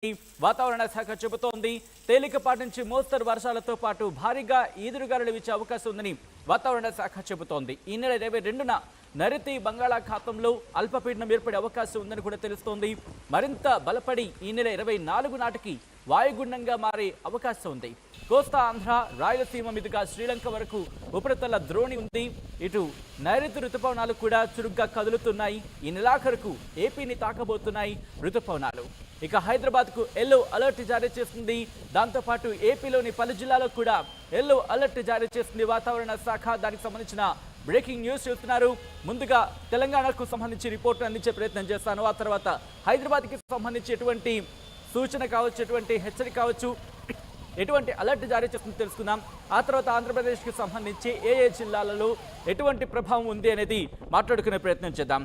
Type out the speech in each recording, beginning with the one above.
వాతావరణ శాఖ చెబుతోంది. తేలికపాటి నుంచి మోస్తరు వర్షాలతో పాటు భారీగా ఈదురుగాలులు వీచే అవకాశం ఉందని వాతావరణ శాఖ చెబుతోంది. ఈ నెల 22న నైరుతి బంగాళాఖాతంలో అల్పపీడనం ఏర్పడే అవకాశం ఉందని కూడా తెలుస్తోంది. మరింత బలపడి ఈ నెల 24 నాటికి వాయుగుండంగా మారే అవకాశం ఉంది. కోస్తా ఆంధ్ర, రాయలసీమ మీదుగా శ్రీలంక వరకు ఉపరితల ద్రోణి ఉంది. ఇటు నైరుతి రుతుపవనాలు కూడా చురుగ్గా కదులుతున్నాయి. ఈ నెలాఖరుకు ఏపీని తాకబోతున్నాయి రుతుపవనాలు. ఇక హైదరాబాద్కు ఎల్లో అలర్ట్ జారీ చేస్తుంది. దాంతోపాటు ఏపీలోని పలు జిల్లాలకు కూడా ఎల్లో అలర్ట్ జారీ చేస్తుంది వాతావరణ శాఖ. దానికి సంబంధించిన బ్రేకింగ్ న్యూస్ చూస్తున్నారు. ముందుగా తెలంగాణకు సంబంధించి రిపోర్ట్ అందించే ప్రయత్నం చేస్తాను. ఆ తర్వాత హైదరాబాద్కి సంబంధించి ఎటువంటి సూచన కావచ్చు, ఎటువంటి హెచ్చరిక కావచ్చు, ఎటువంటి అలర్ట్ జారీ చేస్తుందో తెలుసుకుందాం. ఆ తర్వాత ఆంధ్రప్రదేశ్కి సంబంధించి ఏ జిల్లాలలో ఎటువంటి ప్రభావం ఉంది అనేది మాట్లాడుకునే ప్రయత్నం చేద్దాం.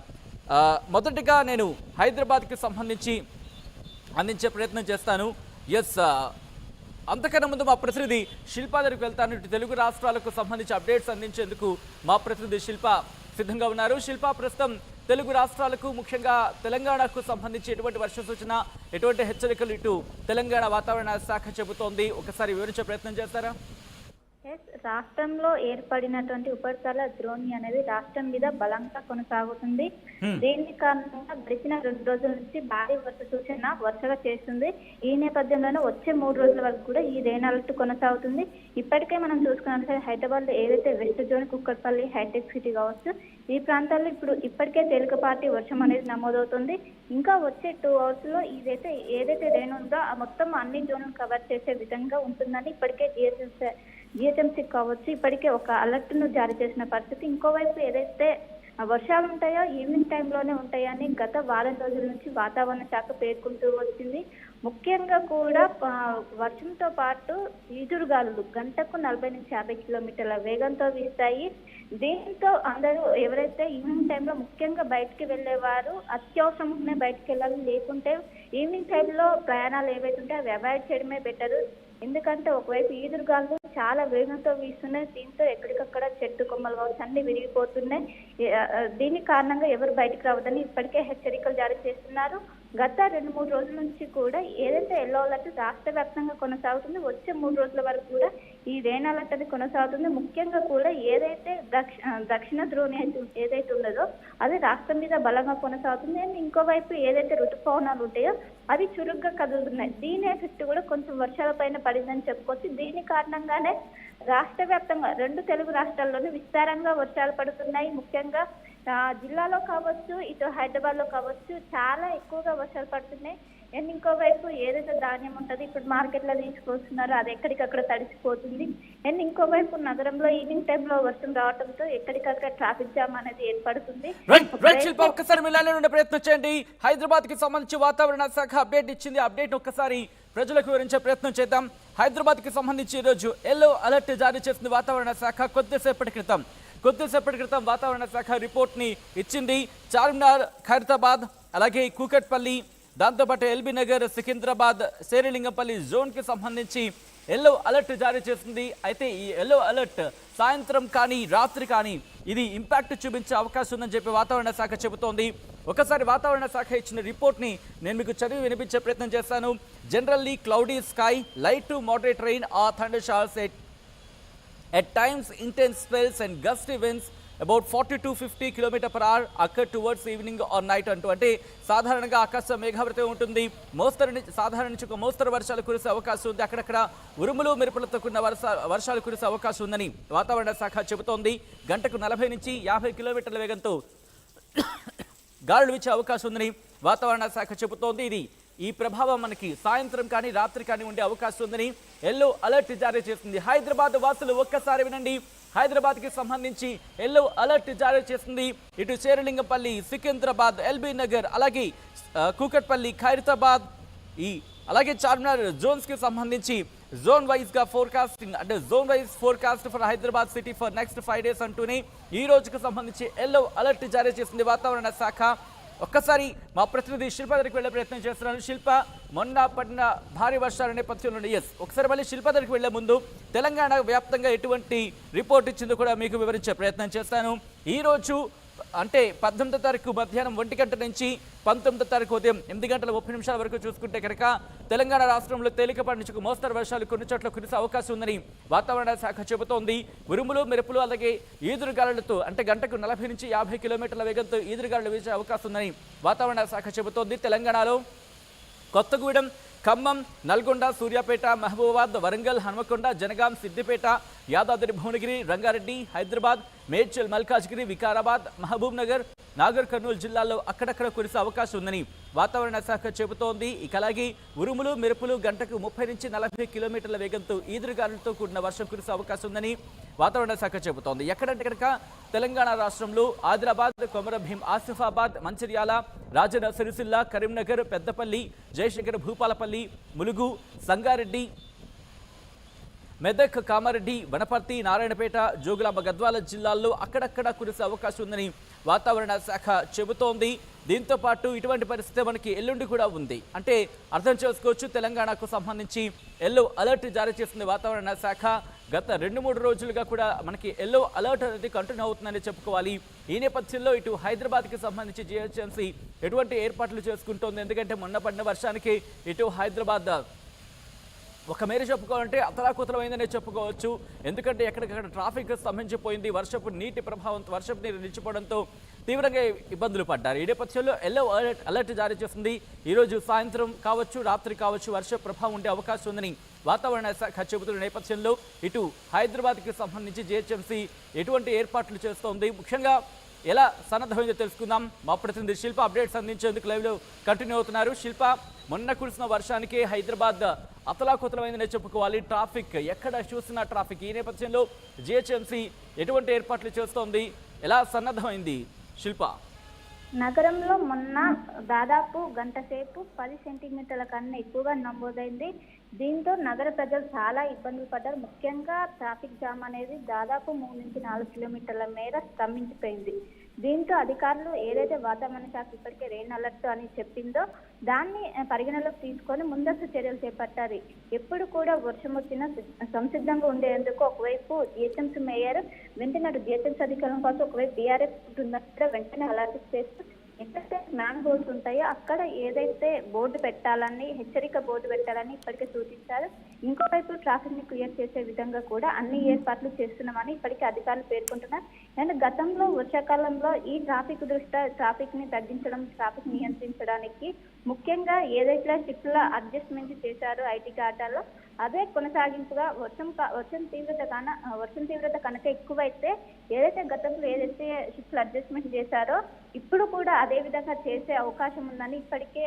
మొదటిగా నేను హైదరాబాద్కి సంబంధించి అందించే ప్రయత్నం చేస్తాను. అంతకన్నా ముందు మా ప్రతినిధి శిల్ప దగ్గరికి వెళ్తాను. ఇటు తెలుగు రాష్ట్రాలకు సంబంధించి అప్డేట్స్ అందించేందుకు మా ప్రతినిధి శిల్ప సిద్ధంగా ఉన్నారు. శిల్ప, ప్రస్తుతం తెలుగు రాష్ట్రాలకు ముఖ్యంగా తెలంగాణకు సంబంధించి ఎటువంటి వర్ష సూచన, ఎటువంటి హెచ్చరికలు ఇటు తెలంగాణ వాతావరణ శాఖ చెబుతోంది, ఒకసారి వివరించే ప్రయత్నం చేస్తారా? రాష్ట్రంలో ఏర్పడినటువంటి ఉపరితల ద్రోణి అనేది రాష్ట్రం మీద బలంగా కొనసాగుతుంది. దీని కారణంగా గడిచిన 2 రోజుల నుంచి భారీ వర్ష సూచన వరుసగా చేస్తుంది. ఈ నేపథ్యంలోనే వచ్చే 3 రోజుల వరకు కూడా ఈ రెయిన్ అలర్ట్ కొనసాగుతుంది. ఇప్పటికే మనం చూసుకున్నట్లయితే హైదరాబాద్ లో ఏదైతే వెస్ట్ జోన్, కుక్కట్పల్లి, హైటెక్ సిటీ కావచ్చు, ఈ ప్రాంతాల్లో ఇప్పటికే తేలికపాటి వర్షం అనేది నమోదవుతుంది. ఇంకా వచ్చే 2 అవర్స్ లో ఏదైతే రెయిన్ ఉందో ఆ మొత్తం అన్ని జోన్లు కవర్ చేసే విధంగా ఉంటుందని ఇప్పటికే జిహెచ్ఎంసీ కావచ్చు ఇప్పటికే ఒక అలర్ట్ ను జారీ చేసిన పరిస్థితి. ఇంకోవైపు ఏదైతే వర్షాలు ఉంటాయో ఈవినింగ్ టైంలోనే ఉంటాయని గత వారం రోజుల నుంచి వాతావరణ శాఖ పేర్కొంటూ వచ్చింది. ముఖ్యంగా కూడా వర్షంతో పాటు ఈదురుగాలులు గంటకు 40 నుంచి 50 కిలోమీటర్ల వేగంతో వీస్తాయి. దీంతో అందరూ ఎవరైతే ఈవినింగ్ టైంలో ముఖ్యంగా బయటికి వెళ్ళేవారు అత్యవసరంగానే బయటకు వెళ్ళాలి, లేకుంటే ఈవినింగ్ టైంలో ప్రయాణాలు ఏవైతే ఉంటే అవి అవాయిడ్ చేయడమే బెటరు. ఎందుకంటే ఒకవైపు ఈదురుగాలు చాలా వేగంతో వీస్తున్నాయి. దీంతో ఎక్కడికక్కడ చెట్టు కొమ్మలు కావచ్చు అన్ని విరిగిపోతున్నాయి. దీని కారణంగా ఎవరు బయటకు రావద్దని ఇప్పటికే హెచ్చరికలు జారీ చేస్తున్నారు. గత 2-3 రోజుల నుంచి కూడా ఏదైతే ఎల్లో అలర్ట్ రాష్ట్ర వ్యాప్తంగా కొనసాగుతుంది, వచ్చే 3 రోజుల వరకు కూడా ఈ రెయిన్ అలర్ట్ అనేది కొనసాగుతుంది. ముఖ్యంగా కూడా ఏదైతే దక్షిణ ద్రోణి ఏదైతే ఉన్నదో అది రాష్ట్రం మీద బలంగా కొనసాగుతుంది. అండ్ ఇంకోవైపు ఏదైతే ఋతుపవనాలు ఉంటాయో అవి చురుగ్గా కదులుతున్నాయి. దీని ఎఫెక్ట్ కూడా కొంచెం వర్షాల పైన పడిందని చెప్పుకోవచ్చు. దీని కారణంగానే రాష్ట్ర వ్యాప్తంగా 2 తెలుగు రాష్ట్రాల్లోనే విస్తారంగా వర్షాలు పడుతున్నాయి. ముఖ్యంగా జిల్లాలో కావచ్చు, ఇటు హైదరాబాద్ లో కావచ్చు చాలా ఎక్కువగా వర్షాలు పడుతున్నాయి. అండ్ ఇంకోవైపు ఏదైతే ధాన్యం ఉంటుంది ఇప్పుడు మార్కెట్లో తీసుకొస్తున్నారో అది ఎక్కడికక్కడ తడిసిపోతుంది. అండ్ ఇంకోవైపు నగరంలో ఈవినింగ్ టైంలో వర్షం రావడంతో ఎక్కడికక్కడ ట్రాఫిక్ జామ్ అనేది ఏర్పడుతుంది. ప్రయత్నం చేయండి. హైదరాబాద్ కి సంబంధించి వాతావరణ శాఖ అప్డేట్ ఇచ్చింది. అప్డేట్ ఒక్కసారి ప్రజలకు వివరించే ప్రయత్నం చేద్దాం. హైదరాబాద్ కి సంబంధించి ఈరోజు ఎల్లో అలర్ట్ జారీ చేసింది వాతావరణ శాఖ. కొద్దిసేపటి క్రితం వాతావరణ శాఖ రిపోర్ట్ ని ఇచ్చింది. చార్మినార్, ఖైరతాబాద్, అలాగే కూకట్పల్లి, దాంతోపాటు ఎల్బీ నగర్, సికింద్రాబాద్, శేరిలింగంపల్లి జోన్ కి సంబంధించి ఎల్లో అలర్ట్ జారీ చేస్తుంది. అయితే ఈ ఎల్లో అలర్ట్ సాయంత్రం కానీ రాత్రి కానీ ఇది ఇంపాక్ట్ చూపించే అవకాశం ఉందని చెప్పి వాతావరణ శాఖ చెబుతోంది. ఒకసారి వాతావరణ శాఖ ఇచ్చిన రిపోర్ట్ ని నేను మీకు చదివి వినిపించే ప్రయత్నం చేస్తాను. Generally cloudy sky, light to moderate rain are thunder showers at times intense spells and gusty winds about 40 to 50 km/h occur towards evening or night అంటూ. అంటే సాధారణంగా ఆకాశం మేఘావృతం ఉంటుంది. సాధారణ నుంచి ఒక మోస్తరు వర్షాలు కురిసే అవకాశం ఉంది. అక్కడక్కడ ఉరుములు మెరుపులతో కూడిన వర్షాలు కురిసే అవకాశం ఉందని వాతావరణ శాఖ చెబుతోంది. గంటకు 40 నుంచి 50 కిలోమీటర్ల వేగంతో గాలులు వీచే అవకాశం ఉందని వాతావరణ శాఖ చెబుతోంది. ఈ ప్రభావం మనకి సాయంత్రం కానీ రాత్రి కానీ ఉండే అవకాశం ఉందని ఎల్లో అలర్ట్ జారీ చేస్తుంది. హైదరాబాద్ వాసులు ఒక్కసారి వినండి. హైదరాబాద్ కి సంబంధించి ఎల్లో అలర్ట్ జారీ చేస్తుంది. ఇటు శేరిలింగంపల్లి, సికింద్రాబాద్, ఎల్బీ నగర్, అలాగే కూకట్పల్లి, ఖైరతాబాద్, అలాగే చార్మినార్ జోన్స్ కి సంబంధించి జోన్ వైజ్ గా ఫోర్కాస్టింగ్, అంటే zone wise forecast for Hyderabad city for next 5 days అంటూనే ఈ రోజుకి సంబంధించి ఎల్లో అలర్ట్ జారీ చేసింది వాతావరణ శాఖ. ఒక్కసారి మా ప్రతినిధి శిల్ప దగ్గరికి వెళ్లే ప్రయత్నం చేస్తున్నాను. శిల్ప, మొన్న పడిన భారీ వర్షాల నేపథ్యంలో ఒకసారి మళ్ళీ శిల్ప దగ్గరికి వెళ్లే ముందు తెలంగాణ వ్యాప్తంగా ఎటువంటి రిపోర్ట్ ఇచ్చిందో కూడా మీకు వివరించే ప్రయత్నం చేస్తాను. ఈ రోజు అంటే 18వ తారీఖు మధ్యాహ్నం 1 గంట నుంచి 19వ తారీఖు ఉదయం 8 గంటల 30 నిమిషాల వరకు చూసుకుంటే కనుక తెలంగాణ రాష్ట్రంలో తేలికపాటి నుంచి మోస్తరు వర్షాలు కొన్ని చోట్ల కురిసే అవకాశం ఉందని వాతావరణ శాఖ చెబుతోంది. ఉరుములు మెరుపులు అలాగే ఈదురుగాలులతో అంటే గంటకు 40 నుంచి 50 కిలోమీటర్ల వేగంతో ఈదురుగాలులు వీచే అవకాశం ఉందని వాతావరణ శాఖ చెబుతోంది. తెలంగాణలో కొత్తగూడెం, ఖమ్మం, నల్గొండ, సూర్యాపేట, మహబూబాబాద్, వరంగల్, హన్మకొండ, జనగాం, సిద్దిపేట, యాదాద్రి భువనగిరి, రంగారెడ్డి, హైదరాబాద్, మేడ్చల్, మల్కాజ్గిరి, వికారాబాద్, మహబూబ్ నగర్, నాగర్ కర్నూలు జిల్లాల్లో అక్కడక్కడ కురిసే అవకాశం ఉందని వాతావరణ శాఖ చెబుతోంది. ఇక అలాగే ఉరుములు మెరుపులు గంటకు 30 నుంచి 40 కిలోమీటర్ల వేగంతో ఈదురుగాలులతో కూడిన వర్షం కురిసే అవకాశం ఉందని వాతావరణ శాఖ చెబుతోంది. ఎక్కడంటే కనుక తెలంగాణ రాష్ట్రంలో ఆదిలాబాద్, కొమరంభీం, ఆసిఫాబాద్, మంచిర్యాల, రాజన్న సిరిసిల్ల, కరీంనగర్, పెద్దపల్లి, జయశంకర్, భూపాలపల్లి, ములుగు, సంగారెడ్డి, మెదక్, కామారెడ్డి, వనపర్తి, నారాయణపేట, జోగులాంబ, గద్వాల జిల్లాల్లో అక్కడక్కడ కురిసే అవకాశం ఉందని వాతావరణ శాఖ చెబుతోంది. దీంతో పాటు ఇటువంటి పరిస్థితి మనకి ఎల్లుండి కూడా ఉంది. అంటే అర్థం చేసుకోవచ్చు, తెలంగాణకు సంబంధించి ఎల్లో అలర్ట్ జారీ చేస్తుంది వాతావరణ శాఖ. గత 2-3 రోజులుగా కూడా మనకి ఎల్లో అలర్ట్ అనేది కంటిన్యూ అవుతుందని చెప్పుకోవాలి. ఈ నేపథ్యంలో ఇటు హైదరాబాద్కి సంబంధించి జిహెచ్ఎంసీ ఎటువంటి ఏర్పాట్లు చేసుకుంటోంది. ఎందుకంటే మొన్న పడిన వర్షానికి ఇటు హైదరాబాద్ ఒక మేర చెప్పుకోవాలంటే అతలాకుతలమైందనే చెప్పుకోవచ్చు. ఎందుకంటే ఎక్కడికక్కడ ట్రాఫిక్ స్తంభించిపోయింది. వర్షపు నీటి ప్రభావంతో వర్షపు నీరు నిలిచిపోవడంతో తీవ్రంగా ఇబ్బందులు పడ్డారు. ఈ నేపథ్యంలో ఎల్లో అలర్ట్ జారీ చేసింది. ఈరోజు సాయంత్రం కావచ్చు, రాత్రి కావచ్చు వర్ష ప్రభావం ఉండే అవకాశం ఉందని వాతావరణ శాఖ చెబుతున్న నేపథ్యంలో ఇటు హైదరాబాద్కి సంబంధించి జిహెచ్ఎంసీ ఎటువంటి ఏర్పాట్లు చేస్తోంది, ముఖ్యంగా ఎలా సన్నద్ధమైందో తెలుసుకుందాం. మా ప్రతినిధి శిల్ప అప్డేట్స్ అందించేందుకు లైవ్లో కంటిన్యూ అవుతున్నారు. శిల్ప, మొన్న కురిసిన వర్షానికి హైదరాబాద్ అతలాకుతలమైందని చెప్పుకోవాలి. ట్రాఫిక్ ఎక్కడ చూసినా ట్రాఫిక్. ఈ నేపథ్యంలో జిహెచ్ఎంసీ ఎటువంటి ఏర్పాట్లు చేస్తోంది, ఎలా సన్నద్ధమైంది శిల్ప? నగరంలో మొన్న దాదాపు గంట సేపు 10 సెంటీమీటర్ల కన్నా ఎక్కువగా నమోదైంది. దీంతో నగర ప్రజలు చాలా ఇబ్బందులు పడ్డారు. ముఖ్యంగా ట్రాఫిక్ జామ్ అనేది దాదాపు 3 నుంచి 4 కిలోమీటర్ల మేర స్తంభించిపోయింది. దీంతో అధికారులు ఏదైతే వాతావరణ శాఖ ఇప్పటికే రెయిన్ అలర్ట్ అని చెప్పిందో దాన్ని పరిగణలోకి తీసుకొని ముందస్తు చర్యలు చేపట్టారు. ఎప్పుడు కూడా వర్షం వచ్చినా సంసిద్ధంగా ఉండేందుకు ఒకవైపు జిహెచ్ఎంసీ మేయర్ వెంటనే జిహెచ్ఎంసీ అధికారుల కోసం ఒకవైపు బీఆర్ఎస్ వెంటనే అలర్ట్ చేస్తూ ఎక్కడైతే మ్యాన్ హోల్స్ ఉంటాయో అక్కడ ఏదైతే బోర్డు పెట్టాలని, హెచ్చరిక బోర్డు పెట్టాలని ఇప్పటికే సూచించారు. ఇంకోవైపు ట్రాఫిక్ ని క్లియర్ చేసే విధంగా కూడా అన్ని ఏర్పాట్లు చేస్తున్నామని ఇప్పటికే అధికారులు పేర్కొంటున్నారు. అండ్ గతంలో వర్షాకాలంలో ఈ ట్రాఫిక్ దృష్ట్యా ట్రాఫిక్ ని తగ్గించడం, ట్రాఫిక్ నియంత్రించడానికి ముఖ్యంగా ఏదైతే షిఫ్ట్ల అడ్జస్ట్మెంట్ చేశారో ఐటీ ఘాటాల్లో అదే కొనసాగింపుగా వర్షం తీవ్రత కనుక ఎక్కువైతే ఏదైతే గతంలో ఏదైతే షిఫ్ట్ల అడ్జస్ట్మెంట్ చేశారో ఇప్పుడు కూడా అదే విధంగా చేసే అవకాశం ఉందని ఇప్పటికే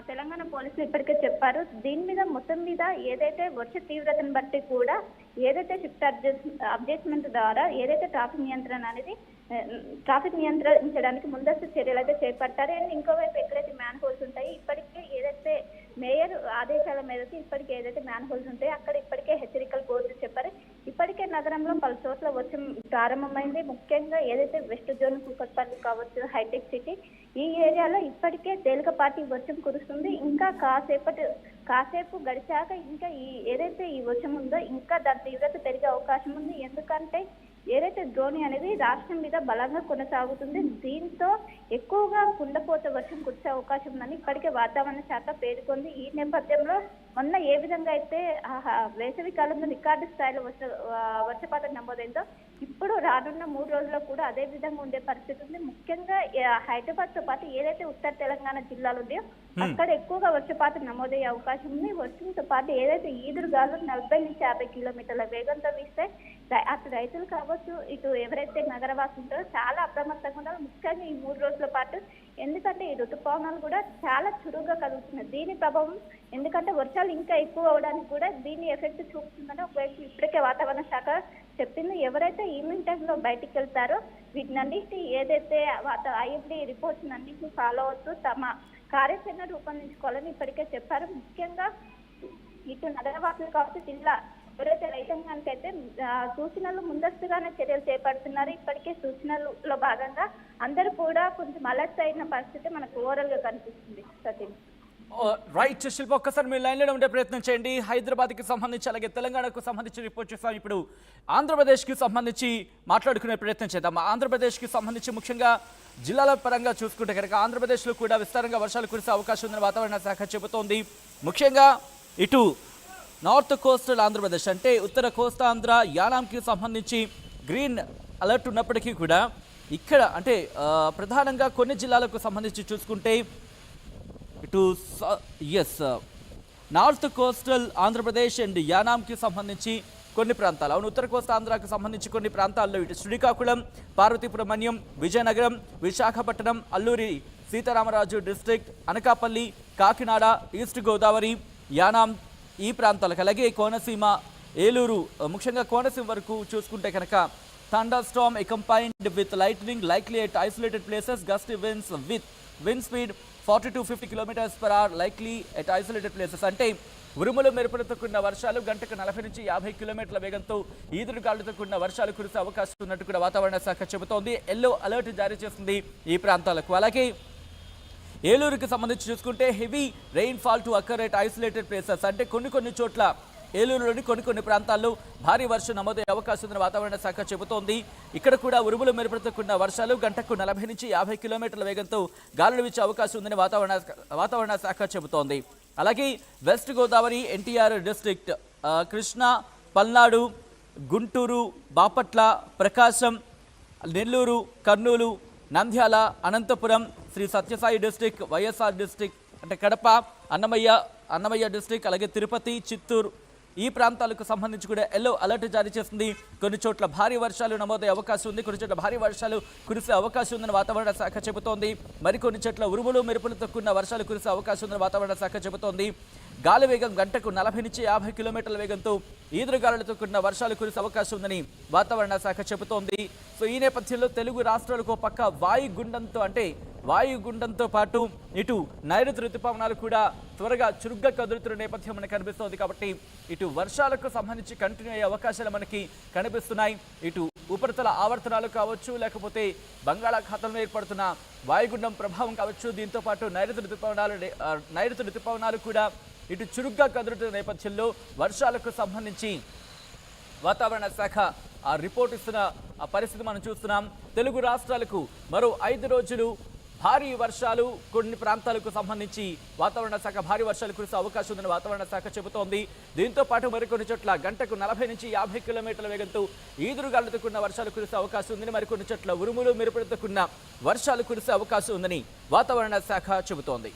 తెలంగాణ పోలీసులు ఇప్పటికే చెప్పారు. దీని మీద మొత్తం మీద ఏదైతే వర్ష తీవ్రతను బట్టి కూడా ఏదైతే షిఫ్ట్ అడ్జస్ట్మెంట్ ద్వారా ఏదైతే ట్రాఫిక్ నియంత్రించడానికి ముందస్తు చర్యలు అయితే చేపట్టారు. అండ్ ఇంకోవైపు ఎక్కడైతే మ్యాన్ హోల్స్ ఉంటాయి ఇప్పటికే ఏదైతే మేయర్ ఆదేశాల మేరకు ఇప్పటికే ఏదైతే మ్యాన్ హోల్స్ ఉంటాయో అక్కడ ఇప్పటికే హెచ్చరికలు బోర్డులు చెప్పారు. ఇప్పటికే నగరంలో పలు చోట్ల వర్షం ప్రారంభమైంది. ముఖ్యంగా ఏదైతే వెస్ట్ జోన్, కూకట్పల్లి కావచ్చు, హైటెక్ సిటీ ఈ ఏరియాలో ఇప్పటికే తేలికపాటి వర్షం కురుస్తుంది. ఇంకా కాసేపు గడిచాక ఇంకా ఏదైతే ఈ వర్షం ఉందో ఇంకా దాని తీవ్రత పెరిగే అవకాశం ఉంది. ఎందుకంటే ఏదైతే ద్రోణి అనేది రాష్ట్రం మీద బలంగా కొనసాగుతుంది. దీంతో ఎక్కువగా కుండపోత వర్షం కురిసే అవకాశం ఉందని ఇప్పటికే వాతావరణ శాఖ పేర్కొంది. ఈ నేపథ్యంలో మొన్న ఏ విధంగా అయితే వేసవి కాలంలో రికార్డు స్థాయిలో వర్షపాతం నమోదైందో ఇప్పుడు రానున్న 3 రోజుల్లో కూడా అదే విధంగా ఉండే పరిస్థితి ఉంది. ముఖ్యంగా హైదరాబాద్ తో పాటు ఏదైతే ఉత్తర తెలంగాణ జిల్లాలు ఉన్నాయో అక్కడ ఎక్కువగా వర్షపాతం నమోదయ్యే అవకాశం ఉంది. వర్షంతో పాటు ఏదైతే ఈదురుగాలు 40 నుంచి 50 కిలోమీటర్ల వేగంతో వీస్తే అటు రైతులు కావచ్చు, ఇటు ఎవరైతే నగరవాసులు ఉంటారో చాలా అప్రమత్తంగా ఉన్నారు. ముఖ్యంగా ఈ 3 రోజుల పాటు ఎందుకంటే ఈ ఋతుపవనాలు కూడా చాలా చురుగ్గా కలుగుతున్నాయి. దీని ప్రభావం ఎందుకంటే వర్షాలు ఇంకా ఎక్కువ అవడానికి కూడా దీని ఎఫెక్ట్ చూపుతుందని ఒకవైపు ఇప్పటికే వాతావరణ శాఖ చెప్పింది. ఎవరైతే ఈవినింగ్ టైంలో బయటికి వెళ్తారో వీటినన్నిటి ఏదైతే ఐఎఫ్డి రిపోర్ట్స్ అన్నింటినీ ఫాలో అవుతూ తమ కార్యాచరణ రూపొందించుకోవాలని ఇప్పటికే చెప్పారు. ముఖ్యంగా ఇటు నగరవాసులు కావచ్చు, జిల్లా ఎవరైతే రైతాంగానికి అయితే సూచనలు ముందస్తుగానే చర్యలు చేపడుతున్నారు. ఇప్పటికే సూచనలలో భాగంగా అందరూ కూడా కొంచెం అలర్ట్ అయిన పరిస్థితి మనకు ఓవరాల్ గా కనిపిస్తుంది. సత్యం. రైట్ శిల్ప, ఒక్కసారి మీరు లైన్లో ఉండే ప్రయత్నం చేయండి. హైదరాబాద్కి సంబంధించి అలాగే తెలంగాణకు సంబంధించి రిపోర్ట్ చేస్తాం. ఇప్పుడు ఆంధ్రప్రదేశ్కి సంబంధించి మాట్లాడుకునే ప్రయత్నం చేద్దాం. ఆంధ్రప్రదేశ్కి సంబంధించి ముఖ్యంగా జిల్లాల పరంగా చూసుకుంటే కనుక ఆంధ్రప్రదేశ్లో కూడా విస్తారంగా వర్షాలు కురిసే అవకాశం ఉందని వాతావరణ శాఖ చెబుతోంది. ముఖ్యంగా ఇటు నార్త్ కోస్టల్ ఆంధ్రప్రదేశ్ అంటే ఉత్తర కోస్తాంధ్ర యానాంకి సంబంధించి గ్రీన్ అలర్ట్ ఉన్నప్పటికీ కూడా ఇక్కడ అంటే ప్రధానంగా కొన్ని జిల్లాలకు సంబంధించి చూసుకుంటే ఇటు నార్త్ కోస్టల్ ఆంధ్రప్రదేశ్ అండ్ యానాంకి సంబంధించి కొన్ని ప్రాంతాలు, అవును ఉత్తర కోస్తా ఆంధ్రాకి సంబంధించి కొన్ని ప్రాంతాల్లో ఇటు శ్రీకాకుళం, పార్వతీపురమణ్యం, విజయనగరం, విశాఖపట్నం, అల్లూరి సీతారామరాజు డిస్ట్రిక్ట్, అనకాపల్లి, కాకినాడ, ఈస్ట్ గోదావరి, యానాం ఈ ప్రాంతాలకు, అలాగే కోనసీమ, ఏలూరు, ముఖ్యంగా కోనసీమ వరకు చూసుకుంటే కనుక thunderstorm accompanied with lightning likely at isolated places, gusty winds with wind speed 40 to 50 km/h likely at isolated places. అంటే ఉరుములు మెరుపులతో కూడిన వర్షాలు గంటకు 40 నుంచి 50 కిలోమీటర్ల వేగంతో ఈదురుగాలులతో కూడిన వర్షాలు కురిసే అవకాశం ఉన్నట్టు కూడా వాతావరణ శాఖ చెబుతోంది. ఎల్లో అలర్ట్ జారీ చేస్తుంది ఈ ప్రాంతాలకు. అలాగే ఏలూరుకి సంబంధించి చూసుకుంటే heavy rain fall to occur at isolated places అంటే కొన్ని చోట్ల ఏలూరులోని కొన్ని ప్రాంతాల్లో భారీ వర్షం నమోదయ్యే అవకాశం ఉందని వాతావరణ శాఖ చెబుతోంది. ఇక్కడ కూడా ఉరుములు మెరుపులతో కూడిన వర్షాలు గంటకు 40 నుంచి 50 కిలోమీటర్ల వేగంతో గాలులు వీచే అవకాశం ఉందని వాతావరణ శాఖ చెబుతోంది. అలాగే వెస్ట్ గోదావరి, ఎన్టీఆర్ డిస్ట్రిక్ట్, కృష్ణా, పల్నాడు, గుంటూరు, బాపట్ల, ప్రకాశం, నెల్లూరు, కర్నూలు, నంద్యాల, అనంతపురం, శ్రీ సత్యసాయి డిస్ట్రిక్ట్, వైఎస్ఆర్ డిస్ట్రిక్ట్ అంటే కడప, అన్నమయ్య డిస్ట్రిక్ట్, అలాగే తిరుపతి, చిత్తూరు ఈ ప్రాంతాలకు సంబంధించి కూడా ఎల్లో అలర్ట్ జారీ చేస్తుంది. కొన్ని చోట్ల భారీ వర్షాలు నమోదయ్యే అవకాశం ఉంది, కొన్ని చోట్ల భారీ వర్షాలు కురిసే అవకాశం ఉందని వాతావరణ శాఖ చెబుతోంది. మరికొన్ని చోట్ల ఉరుములు మెరుపులతో కూడిన వర్షాలు కురిసే అవకాశం ఉందని వాతావరణ శాఖ చెబుతోంది. గాలి వేగం గంటకు 40 నుంచి 50 కిలోమీటర్ల వేగంతో ఈదురుగాలులతో కూడిన వర్షాలు కురిసే అవకాశం ఉందని వాతావరణ శాఖ చెబుతోంది. సో ఈ నేపథ్యంలో తెలుగు రాష్ట్రాలకు పక్క వాయుగుండంతో పాటు ఇటు నైరుతి ఋతుపవనాలు కూడా త్వరగా చురుగ్గా కదులుతున్న నేపథ్యం మనకు కనిపిస్తోంది. కాబట్టి ఇటు వర్షాలకు సంబంధించి కంటిన్యూ అయ్యే అవకాశాలు మనకి కనిపిస్తున్నాయి. ఇటు ఉపరితల ఆవర్తనాలు కావచ్చు, లేకపోతే బంగాళాఖాతంలో ఏర్పడుతున్న వాయుగుండం ప్రభావం కావచ్చు, దీంతో పాటు నైరుతి ఋతుపవనాలు కూడా ఇటు చురుగ్గా కదులుతున్న నేపథ్యంలో వర్షాలకు సంబంధించి వాతావరణ శాఖ ఆ రిపోర్ట్ ఇస్తున్న ఆ పరిస్థితి మనం చూస్తున్నాం. తెలుగు రాష్ట్రాలకు మరో 5 రోజులు భారీ వర్షాలు, కొన్ని ప్రాంతాలకు సంబంధించి వాతావరణ శాఖ భారీ వర్షాలు కురిసే అవకాశం ఉందని వాతావరణ శాఖ చెబుతోంది. దీంతో పాటు మరికొన్ని చోట్ల గంటకు 40 నుంచి 50 కిలోమీటర్ల వేగంతో ఈదురుగాలులతో కూడిన వర్షాలు కురిసే అవకాశం ఉందని, మరికొన్ని చోట్ల ఉరుములు మెరుపులతో కూడిన వర్షాలు కురిసే అవకాశం ఉందని వాతావరణ శాఖ చెబుతోంది.